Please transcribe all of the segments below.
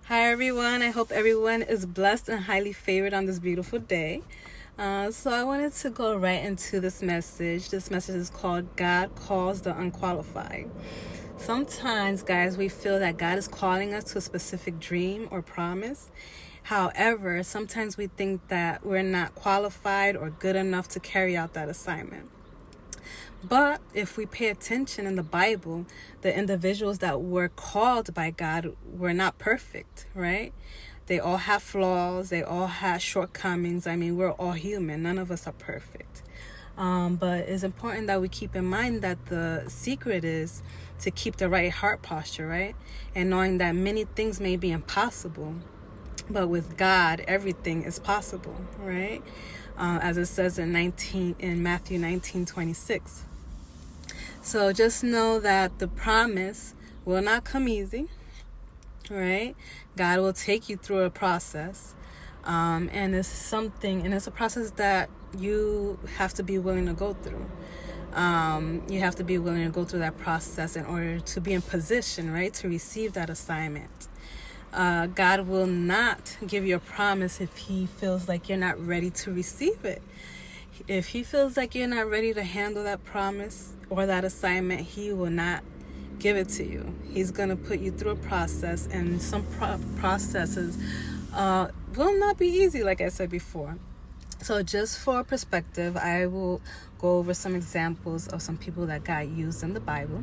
Hi, everyone. I hope everyone is blessed and highly favored on this beautiful day. So I wanted to go right into this message. This message is called God Calls The Unqualified. Sometimes, guys, we feel that God is calling us to a specific dream or promise. However, sometimes we think that we're not qualified or good enough to carry out that assignment. But if we pay attention in the Bible, the individuals that were called by God were not perfect, right? They all have flaws. They all have shortcomings. I mean, we're all human. None of us are perfect. But it's important that we keep in mind that the secret is to keep the right heart posture, right? And knowing that many things may be impossible, but with God, everything is possible, right? As it says in Matthew 19:26. So just know that the promise will not come easy, right? God will take you through a process. And it's a process that you have to be willing to go through. You have to be willing to go through that process in order to be in position, right, to receive that assignment. God will not give you a promise if he feels like you're not ready to receive it. If he feels like you're not ready to handle that promise or that assignment, he will not give it to you. He's going to put you through a process, and some processes will not be easy, like I said before. So just for perspective, I will go over some examples of some people that God used in the Bible,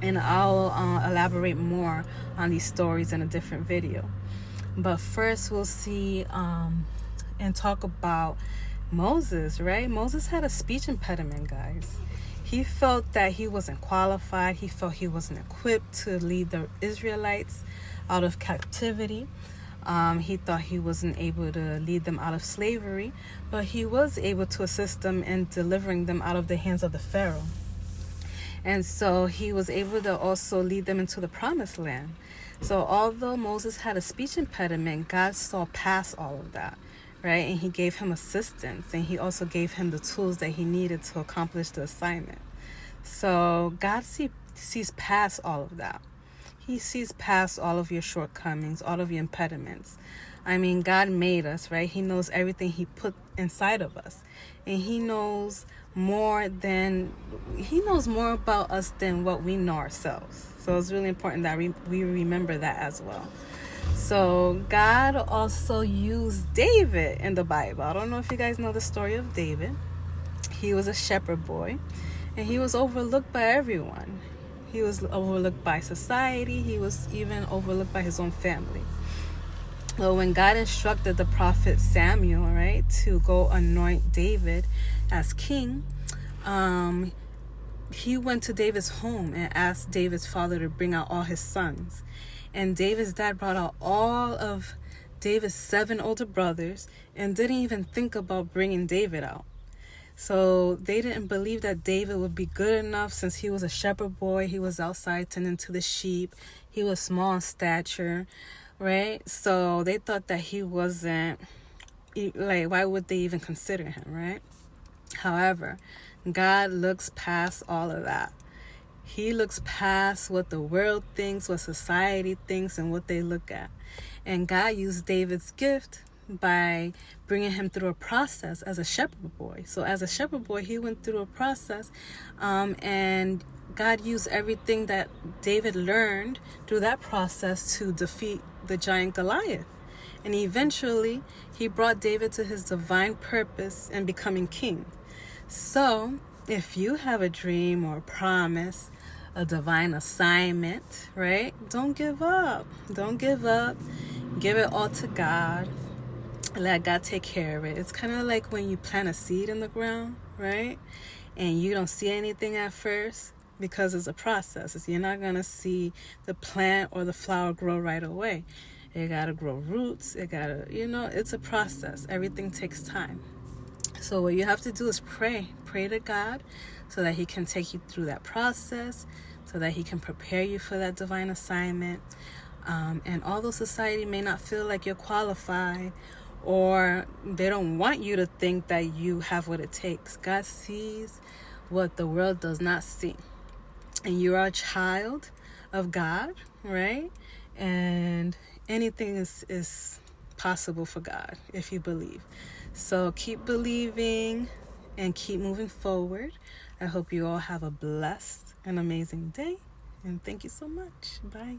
and I'll elaborate more on these stories in a different video. But first, we'll see and talk about Moses, right? Moses had a speech impediment, guys. He felt that he wasn't qualified. He felt he wasn't equipped to lead the Israelites out of captivity. He thought he wasn't able to lead them out of slavery, but he was able to assist them in delivering them out of the hands of the Pharaoh. And so he was able to also lead them into the promised land. So although Moses had a speech impediment, God saw past all of that, right? And he gave him assistance, and he also gave him the tools that he needed to accomplish the assignment. So God sees past all of that. He sees past all of your shortcomings, all of your impediments. I mean, God made us, right? He knows everything he put inside of us. And he knows more about us than what we know ourselves. So it's really important that we remember that as well. So God also used David in the Bible. I don't know if you guys know the story of David. He was a shepherd boy, and he was overlooked by everyone. He was overlooked by society. He was even overlooked by his own family. Well, when God instructed the prophet Samuel, right, to go anoint David as king, he went to David's home and asked David's father to bring out all his sons. And David's dad brought out all of David's 7 older brothers and didn't even think about bringing David out. So they didn't believe that David would be good enough, since he was a shepherd boy. He was outside tending to the sheep. He was small in stature, right? So they thought that he wasn't, like, why would they even consider him, right? However, God looks past all of that. He looks past what the world thinks, what society thinks, and what they look at. And God used David's gift by bringing him through a process as a shepherd boy. So as a shepherd boy, he went through a process, and God used everything that David learned through that process to defeat the giant Goliath. And eventually, he brought David to his divine purpose in becoming king. So if you have a dream or a promise, a divine assignment, right? Don't give up. Don't give up. Give it all to God. Let God take care of it. It's kind of like when you plant a seed in the ground, right? And you don't see anything at first because it's a process. You're not going to see the plant or the flower grow right away. It got to grow roots. It's a process. Everything takes time. So what you have to do is pray to God so that he can take you through that process, so that he can prepare you for that divine assignment. And although society may not feel like you're qualified, or they don't want you to think that you have what it takes, God sees what the world does not see. And you are a child of God, right? And anything is possible for God if you believe. So keep believing and keep moving forward. I hope you all have a blessed and amazing day. And thank you so much. Bye.